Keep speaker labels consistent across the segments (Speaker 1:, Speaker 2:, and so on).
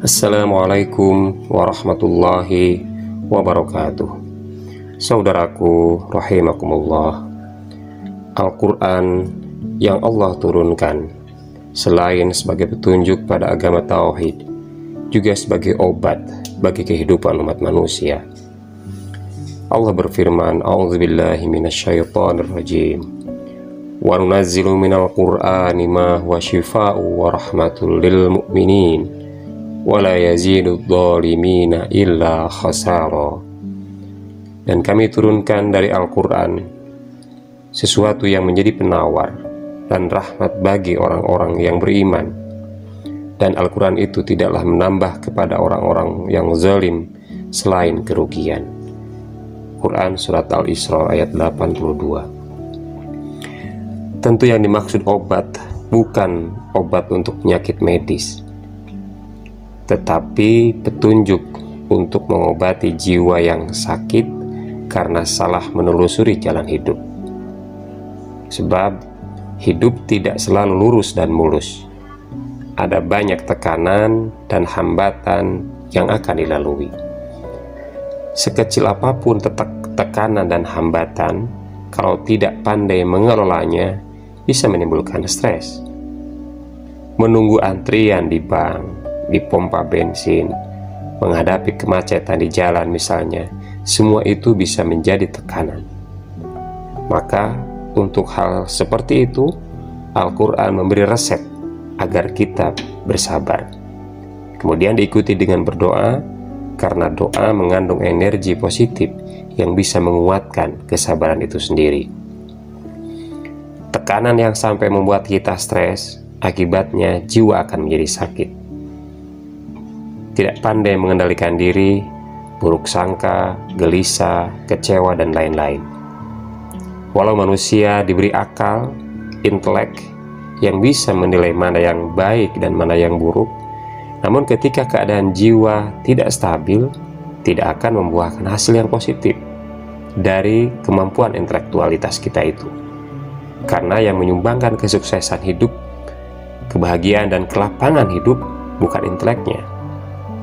Speaker 1: Assalamualaikum warahmatullahi wabarakatuh. Saudaraku rahimakumullah, Al-Quran yang Allah turunkan selain sebagai petunjuk pada agama tauhid, juga sebagai obat bagi kehidupan umat manusia. Allah berfirman, A'udzubillahi minasyaitonir rajim. Wa nunazzilu minal Qur'ani ma huwa syifaa'u wa rahmatul lil mu'minin wala yazidud dhalimina illa khasara. Dan kami turunkan dari Al-Quran sesuatu yang menjadi penawar dan rahmat bagi orang-orang yang beriman, dan Al-Quran itu tidaklah menambah kepada orang-orang yang zalim selain kerugian. Quran Surat Al-Isra ayat 82. Tentu yang dimaksud obat bukan obat untuk penyakit medis, tetapi petunjuk untuk mengobati jiwa yang sakit karena salah menelusuri jalan hidup. Sebab hidup tidak selalu lurus dan mulus. Ada banyak tekanan dan hambatan yang akan dilalui. Sekecil apapun tekanan dan hambatan, kalau tidak pandai mengelolanya, bisa menimbulkan stres. Menunggu antrian di bank, di pompa bensin, menghadapi kemacetan di jalan misalnya, semua itu bisa menjadi tekanan. Maka untuk hal seperti itu, Al-Quran memberi resep agar kita bersabar. Kemudian diikuti dengan berdoa, karena doa mengandung energi positif yang bisa menguatkan kesabaran itu sendiri. Tekanan yang sampai membuat kita stres, akibatnya jiwa akan menjadi sakit. Tidak pandai mengendalikan diri, buruk sangka, gelisah, kecewa, dan lain-lain. Walau manusia diberi akal, intelek yang bisa menilai mana yang baik dan mana yang buruk, namun ketika keadaan jiwa tidak stabil, tidak akan membuahkan hasil yang positif dari kemampuan intelektualitas kita itu. Karena yang menyumbangkan kesuksesan hidup, kebahagiaan dan kelapangan hidup bukan inteleknya,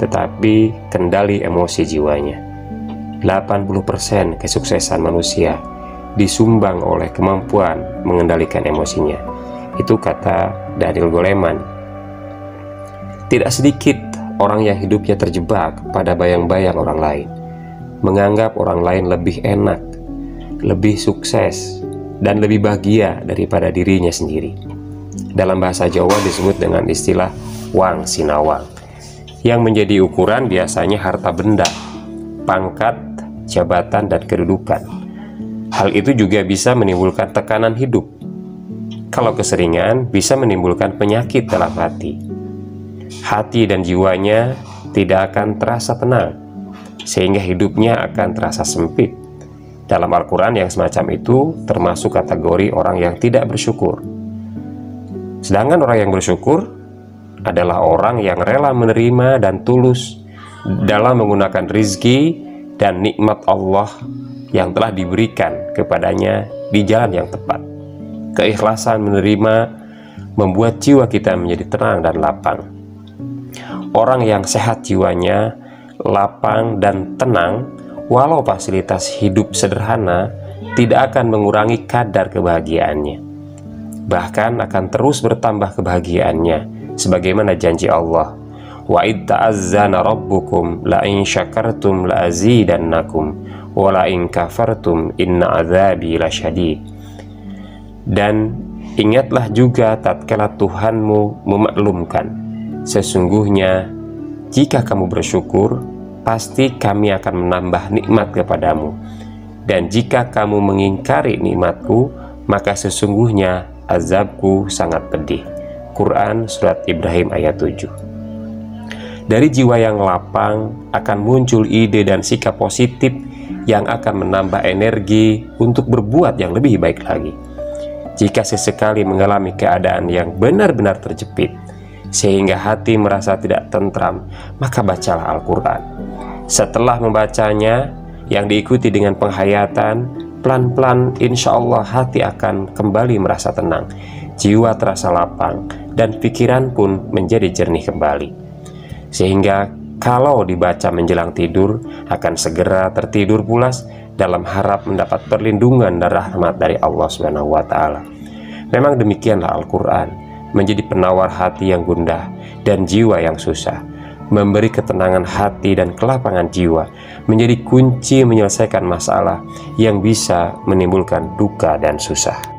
Speaker 1: tetapi kendali emosi jiwanya. 80% kesuksesan manusia disumbang oleh kemampuan mengendalikan emosinya. Itu kata Daniel Goleman. Tidak sedikit orang yang hidupnya terjebak pada bayang-bayang orang lain, menganggap orang lain lebih enak, lebih sukses, dan lebih bahagia daripada dirinya sendiri. Dalam bahasa Jawa disebut dengan istilah wang sinawang, yang menjadi ukuran biasanya harta benda, pangkat, jabatan, dan kedudukan. Hal itu juga bisa menimbulkan tekanan hidup. Kalau keseringan, bisa menimbulkan penyakit dalam hati. Hati dan jiwanya tidak akan terasa tenang, sehingga hidupnya akan terasa sempit. Dalam Al-Quran yang semacam itu termasuk kategori orang yang tidak bersyukur. Sedangkan orang yang bersyukur adalah orang yang rela menerima dan tulus dalam menggunakan rizki dan nikmat Allah yang telah diberikan kepadanya di jalan yang tepat. Keikhlasan menerima membuat jiwa kita menjadi tenang dan lapang. Orang yang sehat jiwanya, lapang dan tenang, walau fasilitas hidup sederhana, tidak akan mengurangi kadar kebahagiaannya. Bahkan akan terus bertambah kebahagiaannya, sebagaimana janji Allah, wa id ta'azzana rabbukum la in syakartum la azidannakum wa la in kafartum inna azabi lasyadid. Dan ingatlah juga tatkala Tuhanmu memaklumkan, sesungguhnya jika kamu bersyukur, pasti kami akan menambah nikmat kepadamu, dan jika kamu mengingkari nikmatku, maka sesungguhnya azabku sangat pedih. Quran Surat Ibrahim ayat 7. Dari jiwa yang lapang akan muncul ide dan sikap positif yang akan menambah energi untuk berbuat yang lebih baik lagi. Jika sesekali mengalami keadaan yang benar-benar terjepit, sehingga hati merasa tidak tentram, maka bacalah Al-Quran. Setelah membacanya, yang diikuti dengan penghayatan, pelan-pelan insya Allah hati akan kembali merasa tenang, jiwa terasa lapang, dan pikiran pun menjadi jernih kembali. sehingga kalau dibaca menjelang tidur akan segera tertidur pulas dalam harap mendapat perlindungan dan rahmat dari Allah Subhanahu wa Ta'ala. Memang demikianlah Al-Quran, menjadi penawar hati yang gundah dan jiwa yang susah, memberi ketenangan hati dan kelapangan jiwa, menjadi kunci menyelesaikan masalah yang bisa menimbulkan duka dan susah.